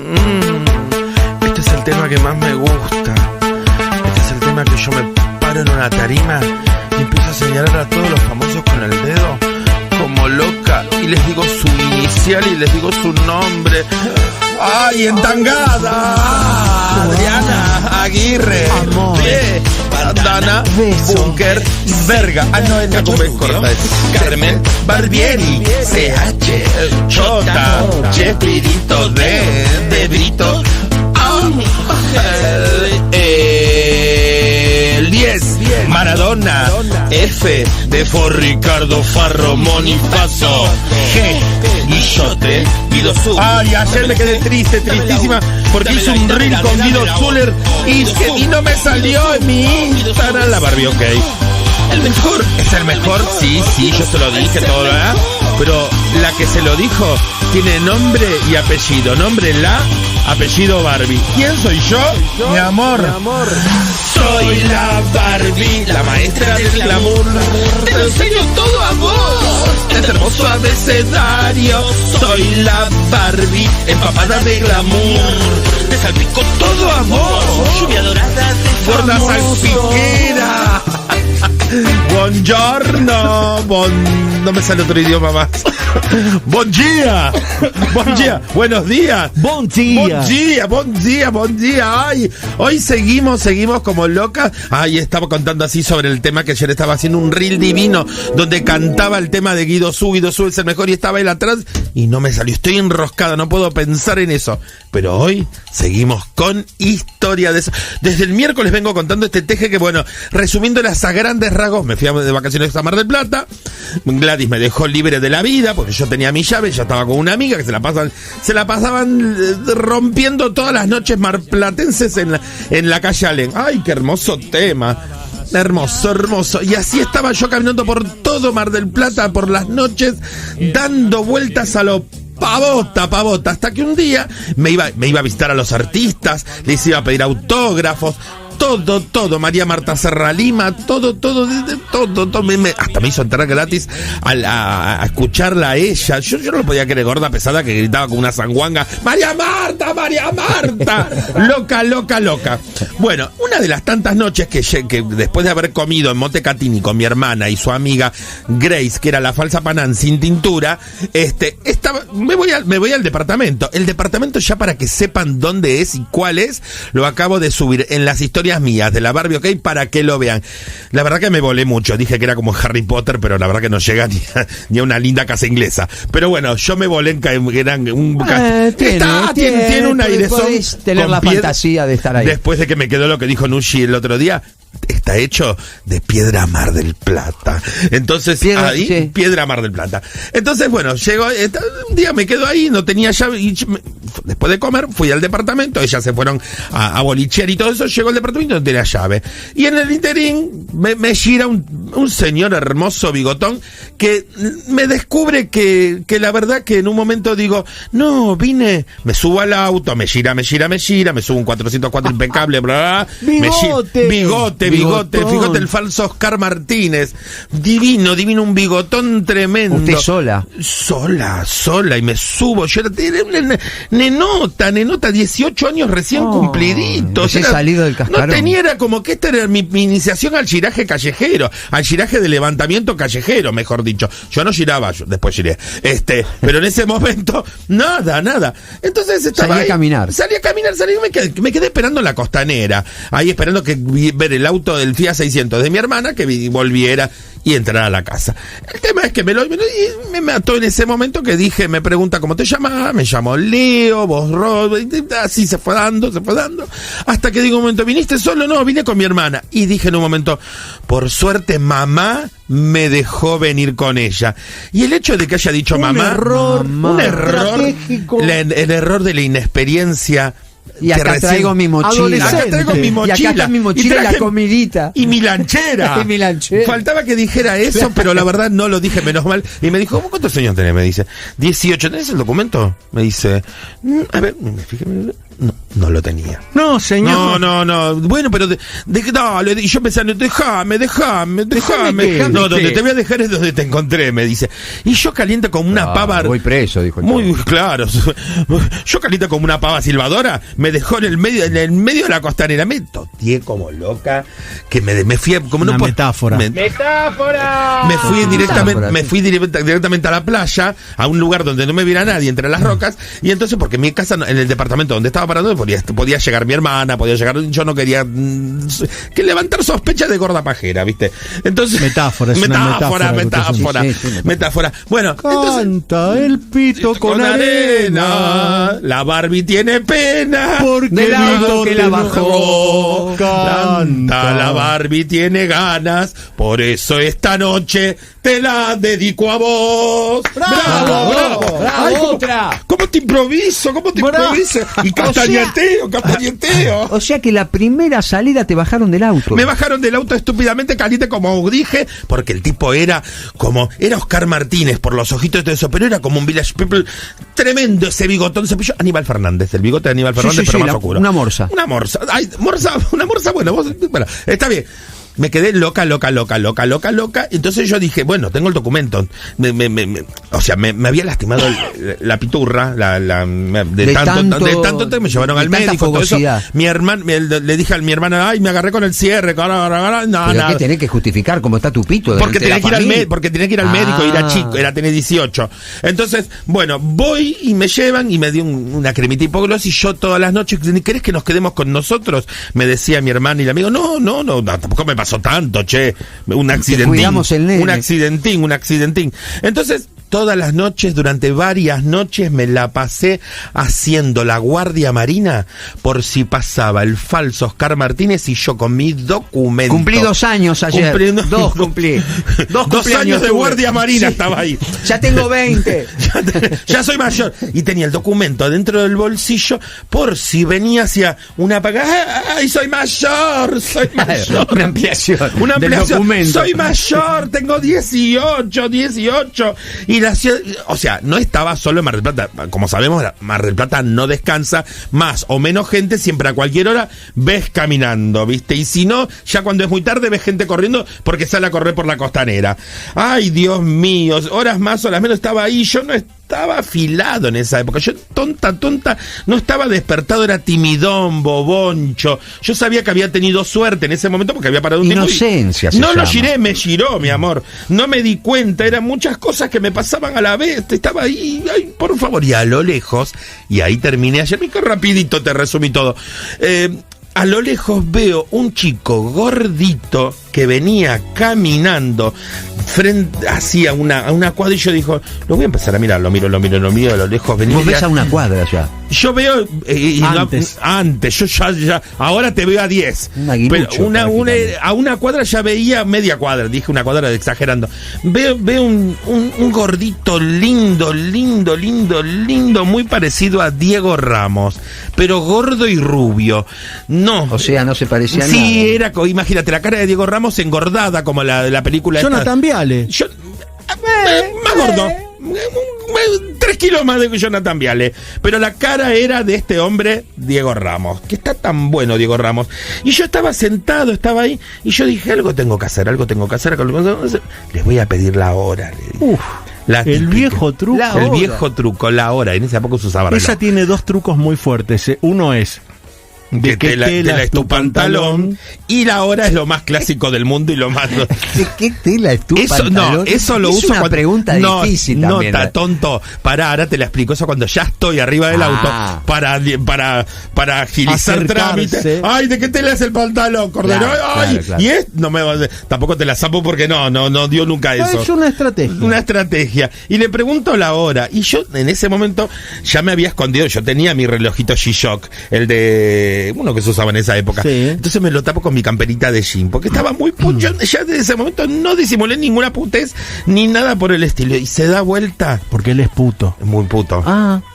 Este es el tema que más me gusta. Este es el tema que yo me paro en una tarima y empiezo a señalar a todos los famosos con el dedo como loca y les digo su inicial y les digo su nombre. ¡Ay, entangada! Adriana Aguirre, Dana Bunker Verga. Ah, no, es la corta. Carmen Barbieri, CH Chota, Chespirito de Brito. El 10, Maradona. F de Ricardo Farro Monifaso. G, Guillote, Guido Zuller. Ay, ayer me quedé tristísima, porque hice un reel con Guido Zuller y no me salió en mi Instagram la Barbie, ok. El mejor, es el mejor, sí, yo se lo dije todo, ¿verdad? Pero la que se lo dijo tiene nombre y apellido. Nombre la, apellido Barbie. ¿Quién soy yo? Mi amor. Soy la Barbie, la maestra del glamour. Te lo enseño todo a vos. Este hermoso abecedario. Soy la Barbie, empapada de glamour. Te salpico todo a vos. Lluvia dorada de gorda salpiquera. Buongiorno, no me sale otro idioma más. Bon día, buenos días. Bon día. Ay, hoy seguimos como locas. Ay, estaba contando así sobre el tema que ayer estaba haciendo un reel divino donde cantaba el tema de Guido Zuller es el mejor y estaba él atrás y no me salió. Estoy enroscada, no puedo pensar en eso. Pero hoy seguimos con historia de eso. Desde el miércoles vengo contando este teje que, bueno, resumiéndolas a grandes rasgos, me fui de vacaciones a Mar del Plata. Gladys me dejó libre de la vida porque yo tenía mi llave, ya estaba con una amiga que se la pasaban rompiendo todas las noches marplatenses en la calle Allen. Ay, qué hermoso tema. Hermoso. Y así estaba yo caminando por todo Mar del Plata por las noches, dando vueltas a lo pavota, hasta que un día me iba a visitar a los artistas, les iba a pedir autógrafos, todo, María Marta Serra Lima, todo, hasta me hizo entrar gratis a escucharla a ella. Yo no lo podía creer, gorda pesada que gritaba con una sanguanga, María Marta, loca. Bueno, una de las tantas noches que después de haber comido en Montecatini con mi hermana y su amiga Grace, que era la falsa Panán sin tintura, me voy al departamento. El departamento, ya para que sepan dónde es y cuál es, lo acabo de subir en las historias mías de la Barbie, ok, para que lo vean. La verdad que me volé mucho, dije que era como Harry Potter, pero la verdad que no llega ni a una linda casa inglesa. Pero bueno, yo me volé en un tiene un airesón. Podés tener la fantasía de estar ahí. Después de que me quedó lo que dijo Nushi el otro día, está hecho de piedra Mar del Plata. Entonces, piedra Mar del Plata. Entonces, bueno, llegó, un día me quedo ahí, no tenía llave, y después de comer fui al departamento, ellas se fueron a bolichear y todo eso, llegó al departamento y no tenía llave. Y en el interín me gira un señor hermoso bigotón que me descubre que la verdad que en un momento digo, no, me subo al auto, me gira, me subo un 404 impecable, bla, bigote, fíjate el falso Oscar Martínez, divino, un bigotón tremendo. ¿Usted sola, y me subo, yo era una nenota, 18 años recién cumpliditos, salido del cascarón. No tenía, era como que esta era mi iniciación al giraje callejero, al giraje de levantamiento callejero, mejor dicho. Yo no giraba, yo después giré, pero en ese momento, nada. Entonces estaba Salí a caminar, me quedé esperando en la costanera, ahí esperando ver el auto del Fiat 600 de mi hermana, que volviera y entrara a la casa. El tema es que me mató en ese momento que dije, me pregunta cómo te llamas, me llamo Leo, vos Rod, así se fue dando, hasta que digo un momento, ¿viniste solo? No, vine con mi hermana. Y dije en un momento, por suerte mamá me dejó venir con ella. Y el hecho de que haya dicho un error, el error de la inexperiencia. Y acá traigo mi mochila. Acá traigo mi mochila. Y acá está mi mochila y la comidita. Y mi lanchera. Faltaba que dijera eso, pero la verdad no lo dije, menos mal. Y me dijo, ¿cuántos años tenés? Me dice, 18. ¿Tenés el documento? Me dice, a ver, fíjame. No lo tenía. No, señor. No. Bueno, pero dale. Y yo pensando, déjame. No, donde te voy a dejar es donde te encontré, me dice. Y yo caliento como una pava. Voy preso, dijo el Muy claro. Yo caliento como una pava silbadora. Me dejó en el medio de la costanera. Me toteé como loca. Que me fui como una no metáfora. ¡Metáfora! Me fui directamente a la playa, a un lugar donde no me viera nadie, entre las rocas. Y entonces, porque mi casa, en el departamento donde estaba parando, podía llegar mi hermana, yo no quería que levantar sospechas de gorda pajera, ¿viste? Entonces, metáfora. Bueno, canta el pito con arena. La Barbie tiene pena porque el auto que la bajó. Canta, la Barbie tiene ganas, por eso esta noche te la dedico a vos. ¡Bravo! Ay, ¿cómo te improviso? Y castañeteo. O sea que la primera salida te bajaron del auto. Me bajaron del auto estúpidamente caliente, como dije, porque el tipo era Oscar Martínez por los ojitos y todo eso, pero era como un Village People tremendo, ese bigotón, cepillo. Aníbal Fernández, el bigote de Aníbal Fernández, pero más oscuro. Una morsa. Ay, una morsa, bueno, está bien. Me quedé loca. Entonces yo dije, bueno, tengo el documento. Me había lastimado la piturra, de tanto que me llevaron al médico. Todo eso. Mi hermano, le dije a mi hermana, ay, me agarré con el cierre. ¿Pero qué tenés que justificar cómo está tu pito? Porque tenía que ir al médico, y era chico, tenía 18. Entonces, bueno, voy y me llevan y me dio una cremita hipogloss, y yo todas las noches, ¿querés que nos quedemos con nosotros? Me decía mi hermana y el amigo, no, tampoco me pasó tanto, un accidentín. Entonces, todas las noches, durante varias noches, me la pasé haciendo la guardia marina por si pasaba el falso Oscar Martínez, y yo con mi documento. Cumplí 2 años ayer. Cumplí. 2 años de guardia marina, sí. Estaba ahí. Ya tengo 20. ya soy mayor. Y tenía el documento dentro del bolsillo por si venía hacia una apagada. ¡Ay, soy mayor! Una ampliación. Soy mayor, tengo 18. Y la ciudad, o sea, no estaba solo en Mar del Plata. Como sabemos, Mar del Plata no descansa. Más o menos gente, siempre a cualquier hora ves caminando, ¿viste? Y si no, ya cuando es muy tarde ves gente corriendo porque sale a correr por la costanera. Ay, Dios mío, horas más, horas menos estaba ahí. Yo no estaba afilado en esa época. Yo tonta, no estaba despertado, era timidón, boboncho. Yo sabía que había tenido suerte en ese momento porque había parado un tiempo. Inocencia. No lo giré, me giró, mi amor. No me di cuenta, eran muchas cosas que me pasaban a la vez. Estaba ahí, ay, por favor, y a lo lejos, y ahí terminé ayer, rapidito te resumí todo. A lo lejos veo un chico gordito que venía caminando frente hacia una cuadra, y yo digo, lo voy a empezar a mirar, lo miro a lo lejos. Vos ves a una cuadra ya. Yo veo antes, yo ya ahora te veo a 10. Pero a una cuadra ya veía media cuadra, dije una cuadra exagerando. Veo un gordito lindo, muy parecido a Diego Ramos, pero gordo y rubio. No. O sea, no se parecía a nada. Sí, era, imagínate, la cara de Diego Ramos engordada como la de la película. Jonathan Viale. Más gordo. 3 kilos más de Jonathan Viale. Pero la cara era de este hombre, Diego Ramos, que está tan bueno, Diego Ramos. Y yo estaba sentado, estaba ahí, y yo dije, algo tengo que hacer. Les voy a pedir la hora. El viejo truco. La hora. En esa época se usaba reloj. Esa tiene 2 trucos muy fuertes. Uno es: ¿de qué tela es tu pantalón? Y la hora es lo más clásico del mundo y lo más... ¿De qué tela es tu pantalón? Eso lo uso una pregunta difícil también. No, tonto. Ahora te la explico. Eso cuando ya estoy arriba del auto para agilizar trámites. Ay, ¿de qué tela es el pantalón, Cordero? Claro. Y tampoco te la sapo porque no dio nunca eso. Es una estrategia. Una estrategia. Y le pregunto la hora. Y yo en ese momento ya me había escondido. Yo tenía mi relojito G-Shock, el de uno que se usaba en esa época. Sí. Entonces me lo tapo con mi camperita de jean, porque estaba muy yo ya desde ese momento no disimulé ninguna putez ni nada por el estilo. Y se da vuelta. Porque él es puto. Muy puto.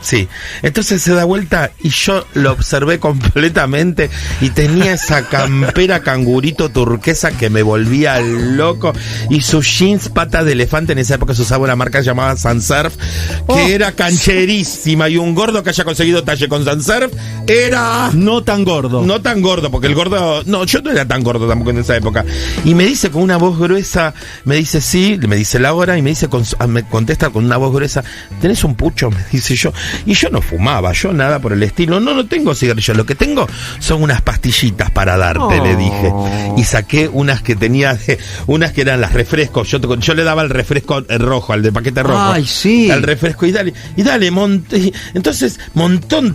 Sí, entonces se da vuelta y yo lo observé completamente y tenía esa campera cangurito turquesa que me volvía loco y sus jeans pata de elefante. En esa época se usaba una marca llamada Sansurf que era cancherísima, y un gordo que haya conseguido talle con Sansurf era... No tan gordo, porque el gordo... No, yo no era tan gordo tampoco en esa época. Y me dice con una voz gruesa, me dice sí, me dice la hora y me dice me contesta con una voz gruesa, ¿tenés un pucho? Me dice yo. Y yo no fumaba, yo nada por el estilo, no tengo cigarrillos, lo que tengo son unas pastillitas para darte, le dije. Y saqué unas que tenía, unas que eran las refrescos, yo le daba el refresco rojo, al de paquete rojo. Ay, sí. Al refresco, y dale, entonces,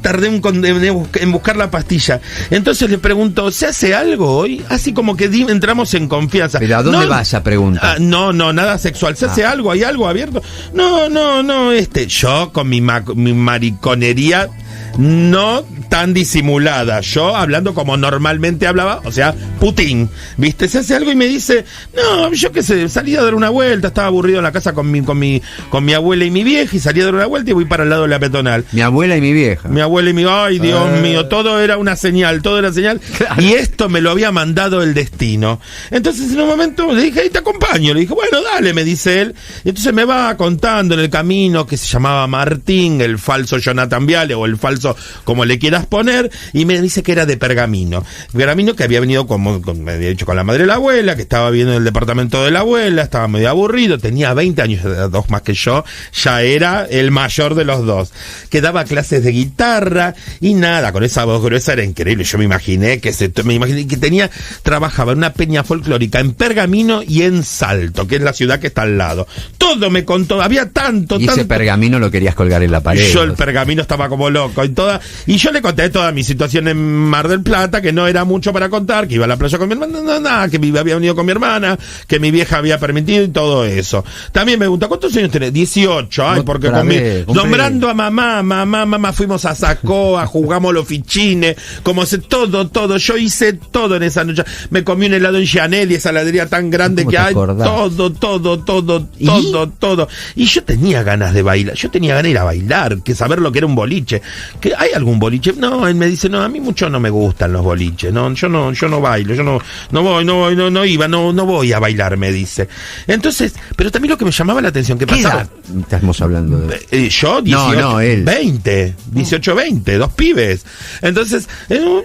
tardé en buscar la pastilla. Entonces le pregunto, ¿se hace algo hoy? Así como que entramos en confianza. ¿Pero a dónde va esa pregunta? No, nada sexual. ¿Se hace algo? ¿Hay algo abierto? No, yo con mi mariconería no tan disimulada, yo hablando como normalmente hablaba, o sea, Putin, ¿viste? Se hace algo y me dice, no, yo qué sé, salí a dar una vuelta, estaba aburrido en la casa con mi abuela y mi vieja, y salí a dar una vuelta y voy para el lado de la peatonal. Mi abuela y mi vieja. Ay, Dios mío, todo era una señal, claro. Y esto me lo había mandado el destino. Entonces en un momento le dije, ahí te acompaño, le dije, bueno, dale, me dice él. Y entonces me va contando en el camino que se llamaba Martín, el falso Jonathan Viale, o el falso, como le quieras poner, y me dice que era de Pergamino, que había venido me había dicho con la madre de la abuela, que estaba viviendo en el departamento de la abuela, estaba medio aburrido, tenía 20 años, 2 más que yo, ya era el mayor de los dos, que daba clases de guitarra, y nada, con esa voz gruesa era increíble. Yo me imaginé que trabajaba en una peña folclórica en Pergamino y en Salto, que es la ciudad que está al lado. Todo me contó, había tanto. Y ese pergamino lo querías colgar en la pared. Yo el pergamino estaba como loco, y yo le conté toda mi situación en Mar del Plata, que no era mucho para contar, que iba a la playa con mi hermana, que había venido con mi hermana, que mi vieja había permitido y todo eso. También me pregunta, ¿cuántos años tenés? 18, porque nombrando a mamá, fuimos a Sacoa, jugamos los fichines, todo, yo hice todo en esa noche. Me comí un helado en Gianelli, esa heladería tan grande que hay, todo. Y yo tenía ganas de bailar, yo tenía ganas de ir a bailar, que saber lo que era un boliche. ¿Que hay algún boliche? No, él me dice, no, a mí mucho no me gustan los boliches, no, yo no bailo, yo no voy a bailar, me dice. Entonces, pero también lo que me llamaba la atención, que pasaba. ¿Qué edad estamos hablando de? Yo, 18, él. 20, 18, 20, 2 pibes. Entonces,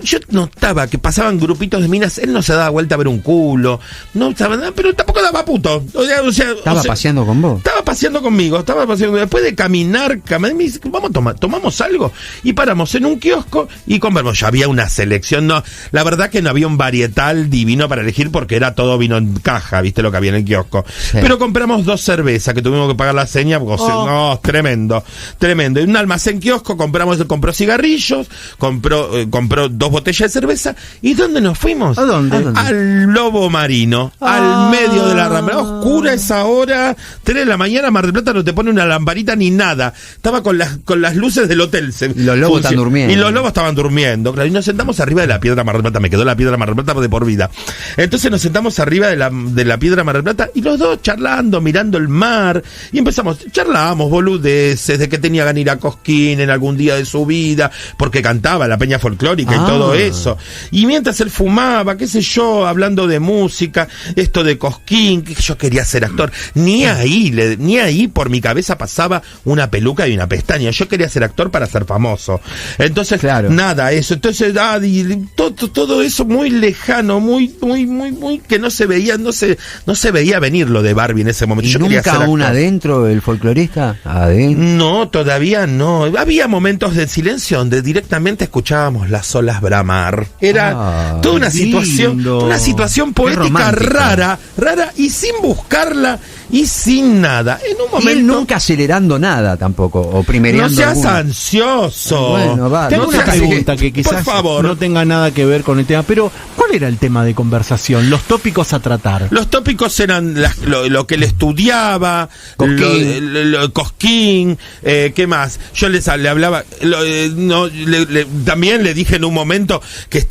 yo notaba que pasaban grupitos de minas, él no se daba vuelta a ver un culo, no estaba nada, pero tampoco daba puto. ¿Estaba paseando con vos? Estaba paseando conmigo, después de caminar, me dice, vamos a tomamos algo, y paramos en un kiosco y compramos. Ya había una selección, no, la verdad que no había un varietal divino para elegir porque era todo vino en caja, viste lo que había en el kiosco. Sí. Pero compramos 2 cervezas que tuvimos que pagar la seña, porque no, tremendo. En un almacén kiosco compró cigarrillos, compró 2 botellas de cerveza. ¿Y dónde nos fuimos? ¿A dónde? Al Lobo Marino, al medio de la Rambla, oscura esa hora, 3 de la mañana, Mar del Plata no te pone una lamparita ni nada. Estaba con las luces del hotel. Y los lobos están durmiendo. Y los lobos estaban durmiendo, claro, y nos sentamos arriba de la piedra Mar del Plata, me quedó la piedra Mar del Plata de por vida. Entonces nos sentamos arriba de la piedra Mar del Plata y los dos charlando, mirando el mar, y charlábamos boludeces de que tenía ganas de ir a Cosquín en algún día de su vida, porque cantaba la peña folclórica y todo eso. Y mientras él fumaba, qué sé yo, hablando de música, esto de Cosquín, que yo quería ser actor, ni ahí por mi cabeza pasaba una peluca y una pestaña. Yo quería ser actor para ser famoso. Entonces, claro, nada, eso. Entonces, todo eso muy lejano, muy, que no se veía venir lo de Barbie en ese momento. ¿Y yo nunca aún adentro el folclorista? ¿Adentro? No, todavía no. Había momentos de silencio donde directamente escuchábamos las olas bramar. Era toda una situación poética rara y sin buscarla y sin nada. En un momento. Y él nunca acelerando nada tampoco, o primereando. No seas ansioso. Bueno, va. Tengo una pregunta que quizás no tenga nada que ver con el tema, pero ¿cuál ¿Cuál era el tema de conversación? Los tópicos a tratar. Los tópicos eran lo que él estudiaba, Cosquín, ¿qué más? Yo le hablaba, también le dije en un momento que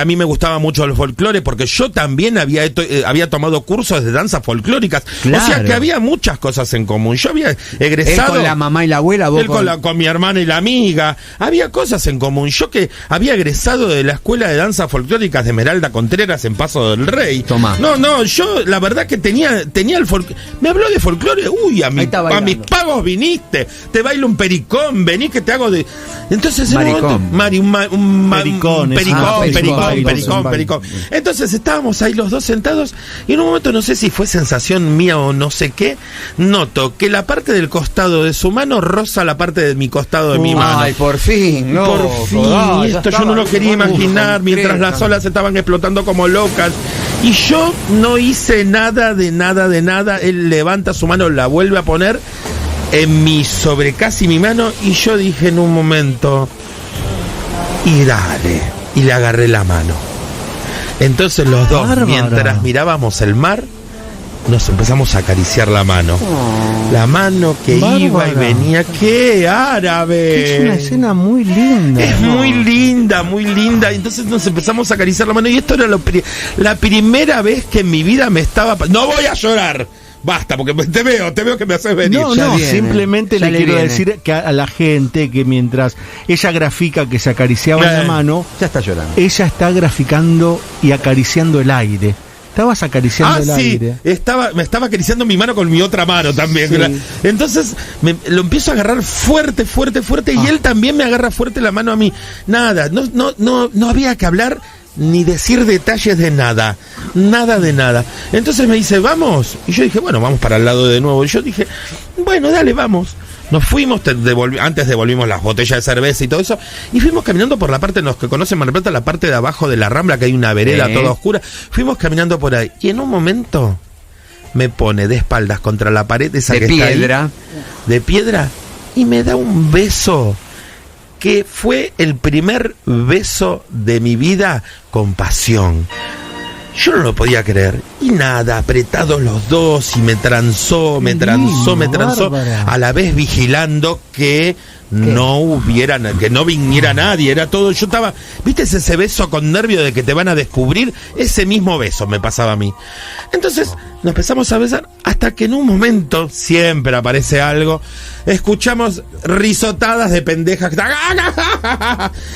a mí me gustaba mucho el folclore, porque yo también había tomado cursos de danzas folclóricas. Claro. O sea que había muchas cosas en común. Yo había egresado. Él con la mamá y la abuela, vos él con mi hermana y la amiga. Había cosas en común. Yo que había egresado de la escuela de danzas folclóricas de Esmeralda Contreras en Paso del Rey. Tomá. No, yo la verdad que tenía el folclore. Me habló de folclore. Uy, a mis pagos viniste. Te bailo un pericón, vení que te hago de. Entonces pericón. Pericón. Entonces estábamos ahí los dos sentados y en un momento, no sé si fue sensación mía o no sé qué, noto que la parte del costado de su mano roza la parte de mi costado de mi mano. Ay, por fin, no. Por fin, esto yo no lo quería imaginar mientras las olas estaban explotando como locas. Y yo no hice nada. Él levanta su mano, la vuelve a poner sobre casi mi mano y yo dije en un momento, y dale, y le agarré la mano. Entonces los dos, mientras mirábamos el mar, nos empezamos a acariciar la mano. La mano que iba y venía. ¡Qué árabe! Es una escena muy linda. Es muy linda. Entonces nos empezamos a acariciar la mano. Y esto era la primera vez que en mi vida me estaba... ¡No voy a llorar! Basta, porque te veo que me haces venir. No, simplemente le quiero decir que a la gente que mientras ella grafica que se acariciaba la mano, ya está llorando. Ella está graficando y acariciando el aire. Estabas acariciando el aire. Me estaba acariciando mi mano con mi otra mano también. Sí. Entonces lo empiezo a agarrar fuerte y él también me agarra fuerte la mano a mí. Nada, no había que hablar ni decir detalles de nada de nada. Entonces me dice, vamos. Y yo dije, bueno, vamos para el lado de nuevo. Y yo dije, bueno, dale, vamos. Nos fuimos, antes devolvimos las botellas de cerveza y todo eso, y fuimos caminando por la parte, los que conocen Mar del Plata, la parte de abajo de la Rambla, que hay una vereda toda oscura. Fuimos caminando por ahí, y en un momento me pone de espaldas contra la pared esa de piedra, y me da un beso que fue el primer beso de mi vida con pasión. Yo no lo podía creer. Y nada, apretados los dos, y me transó, a la vez vigilando que no viniera nadie. Era todo, yo estaba, ¿viste ese beso con nervio de que te van a descubrir? Ese mismo beso me pasaba a mí. Entonces nos empezamos a besar hasta que en un momento, siempre aparece algo, escuchamos risotadas de pendejas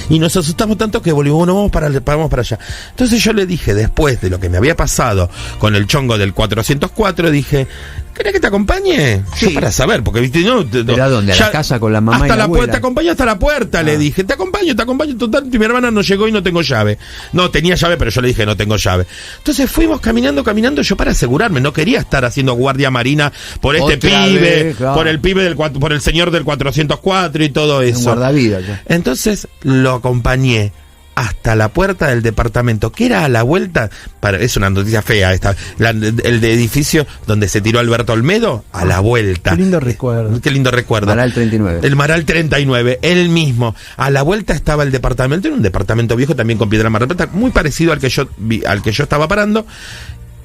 y nos asustamos tanto que volvimos, vamos para allá. Entonces yo le dije, después de lo que me había pasado con el chongo del 404, dije, ¿querés que te acompañe? Sí. Yo para saber, porque viste, ¿Pero a dónde? ¿A la casa con la mamá hasta y la abuela? Te acompaño hasta la puerta, le dije. Te acompaño, total, mi hermana no llegó y no tengo llave. No, tenía llave, pero yo le dije, no tengo llave. Entonces fuimos caminando, yo para asegurarme, no quería estar haciendo guardia marina por este pibe, claro, por el pibe por el señor del 404 y todo eso. Guardavidas ya. Entonces lo acompañé hasta la puerta del departamento, que era a la vuelta, es una noticia fea esta, el de edificio donde se tiró Alberto Olmedo, a la vuelta. Qué lindo recuerdo. Maral 39. El Maral 39, él mismo. A la vuelta estaba el departamento, era un departamento viejo también con piedra Mar del Plata, muy parecido al que yo estaba parando,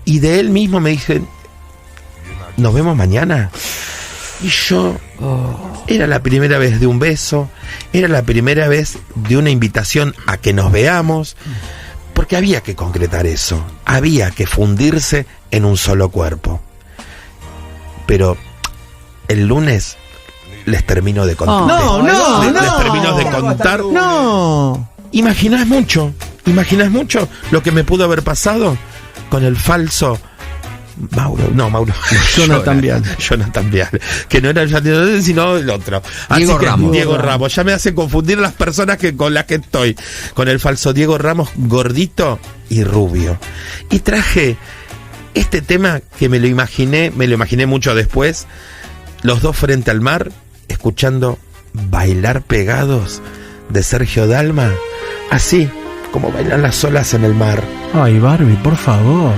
y de él mismo me dice, ¿nos vemos mañana? Y yo, era la primera vez de un beso, era la primera vez de una invitación a que nos veamos, porque había que concretar eso, había que fundirse en un solo cuerpo. Pero el lunes les termino de contar. Les termino de contar. No. ¿Imaginás mucho lo que me pudo haber pasado con el falso Mauro. Jonathan Vial, que no era el Jonathan, sino el otro. Diego Ramos. Ya me hacen confundir las personas con las que estoy. Con el falso Diego Ramos, gordito y rubio. Y traje este tema que me lo imaginé mucho después, los dos frente al mar, escuchando Bailar Pegados de Sergio Dalma, así como bailan las olas en el mar. Ay, Barbie, por favor.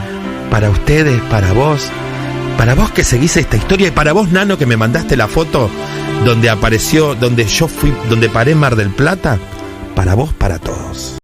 Para ustedes, para vos que seguís esta historia, y para vos, Nano, que me mandaste la foto donde apareció, donde yo fui, donde paré en Mar del Plata, para vos, para todos.